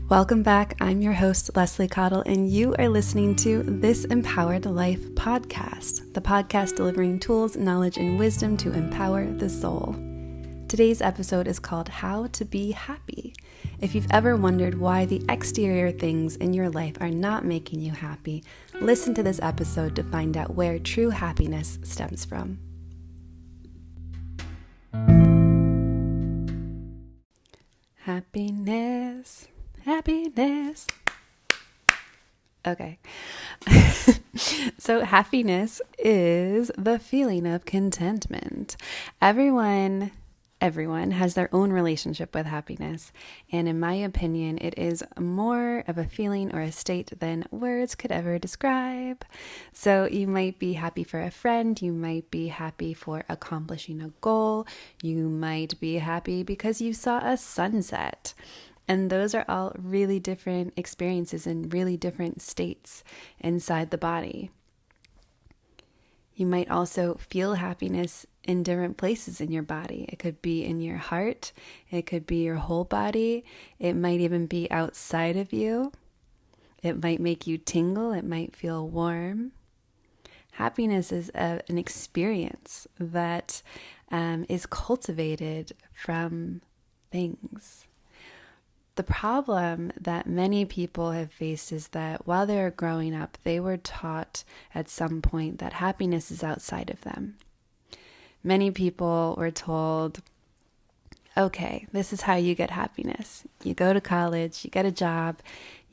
Welcome back. I'm your host, Leslie Cottle, and you are listening to This Empowered Life podcast, the podcast delivering tools, knowledge, and wisdom to empower the soul. Today's episode is called How to Be Happy. If you've ever wondered why the exterior things in your life are not making you happy, listen to this episode to find out where true happiness stems from. Happiness. Okay. So happiness is the feeling of contentment. Everyone has their own relationship with happiness. And in my opinion, it is more of a feeling or a state than words could ever describe. So you might be happy for a friend. You might be happy for accomplishing a goal. You might be happy because you saw a sunset. And those are all really different experiences and really different states inside the body. You might also feel happiness in different places in your body. It could be in your heart. It could be your whole body. It might even be outside of you. It might make you tingle. It might feel warm. Happiness is an experience that is cultivated from things. The problem that many people have faced is that while they were growing up, they were taught at some point that happiness is outside of them. Many people were told, okay, this is how you get happiness. You go to college, you get a job,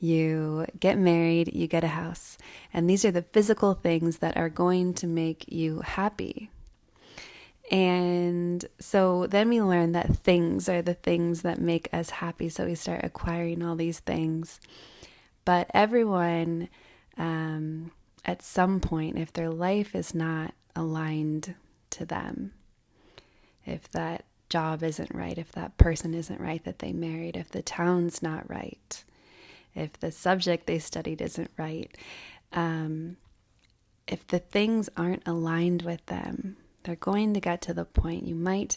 you get married, you get a house. And these are the physical things that are going to make you happy. And so then we learn that things are the things that make us happy. So we start acquiring all these things. But everyone, at some point, if their life is not aligned to them, if that job isn't right, if that person isn't right that they married, if the town's not right, if the subject they studied isn't right, if the things aren't aligned with them, they're going to get to the point, you might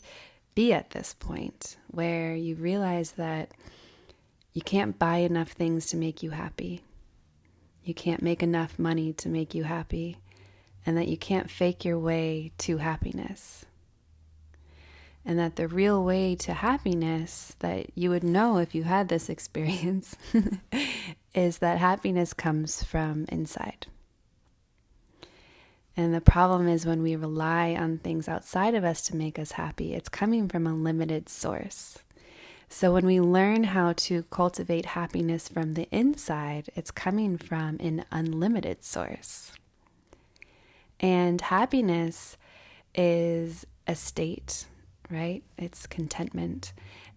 be at this point, where you realize that you can't buy enough things to make you happy. You can't make enough money to make you happy, and that you can't fake your way to happiness. And that the real way to happiness that you would know if you had this experience is that happiness comes from inside. And the problem is when we rely on things outside of us to make us happy, it's coming from a limited source. So when we learn how to cultivate happiness from the inside, it's coming from an unlimited source. And happiness is a state, right? It's contentment.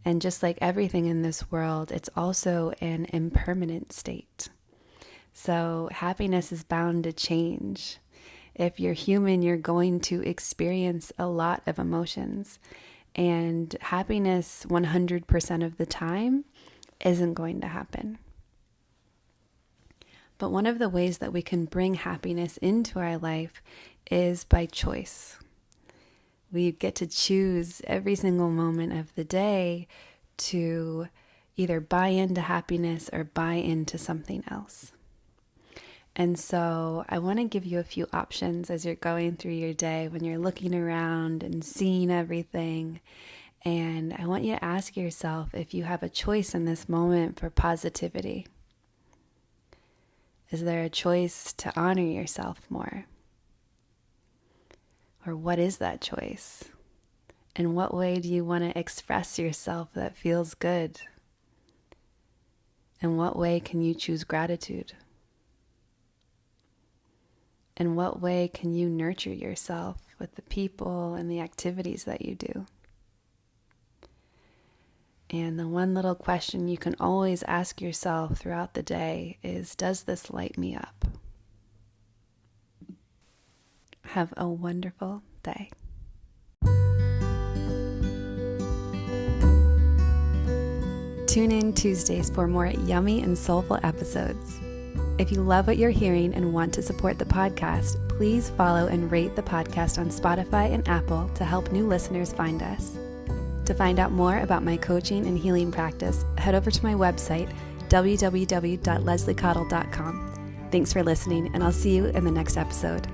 And just like everything in this world, it's also an impermanent state. So happiness is bound to change. If you're human, you're going to experience a lot of emotions. And happiness 100% of the time isn't going to happen. But one of the ways that we can bring happiness into our life is by choice. We get to choose every single moment of the day to either buy into happiness or buy into something else. And so I want to give you a few options as you're going through your day when you're looking around and seeing everything. And I want you to ask yourself if you have a choice in this moment for positivity. Is there a choice to honor yourself more? Or what is that choice? In what way do you want to express yourself that feels good? In what way can you choose gratitude? In what way can you nurture yourself with the people and the activities that you do? And the one little question you can always ask yourself throughout the day is, does this light me up? Have a wonderful day. Tune in Tuesdays for more yummy and soulful episodes. If you love what you're hearing and want to support the podcast, please follow and rate the podcast on Spotify and Apple to help new listeners find us. To find out more about my coaching and healing practice, head over to my website, www.lesliecottle.com. Thanks for listening, and I'll see you in the next episode.